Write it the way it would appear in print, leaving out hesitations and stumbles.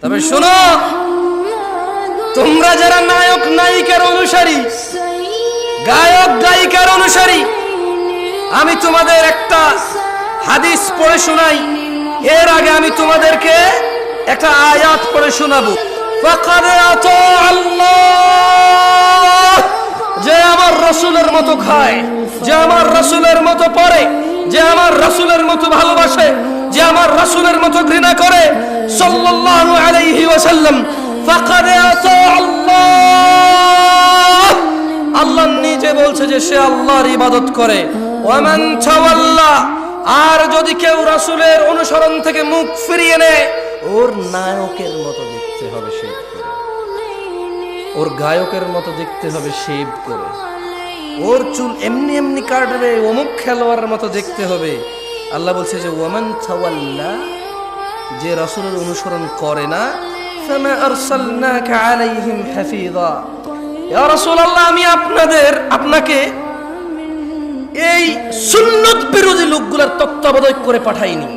তবে শোনো, তোমরা যারা নায়ক নায়িকার অনুসারী, গায়ক গায়িকার অনুসারী, আমি তোমাদের একটা হাদিস পড়ে শোনাই। এর আগে আমি তোমাদেরকে একটা আয়াত পড়ে শোনাবো। ফাকাদ আতা আল্লাহ, যে আমার রাসূলের মতো খায়, যে আমার রাসূলের মতো পড়ে, যে আমার রাসূলের মতো ভালোবাসে, যে আমার রাসূলের মতো ঘৃণা করে, সাল্লাল্লাহু আলাইহি ওয়াসাল্লাম, ফাকাদ আতা আল্লাহ, আল্লাহ নিজে বলছে যে সে আল্লাহর ইবাদত করে। ওয়ামান তাওয়াল্লা, আর যদি কেউ রাসূলের অনুসরণ থেকে মুখ ফিরিয়ে নেয়, ওর নায়কের মতো দেখতে হবে শেভ করে, ওর গায়কের মতো দেখতে হবে শেভ করে, ওর চুল এমনি এমনি কাটবে, অমুক খেলোয়াড়ের মতো দেখতে হবে। আল্লাহ বলছে যে ওয়ামান তাওয়াল্লা, যে রাসূলের অনুসরণ করে না, ফামা আরসালনাকা আলাইহিম হাফিযা, ইয়া রাসূলুল্লাহ, আমি আপনাকে এই সুন্নত বিরোধী লোকগুলোর তত্ত্বাবধায়ক করে পাঠাইনি।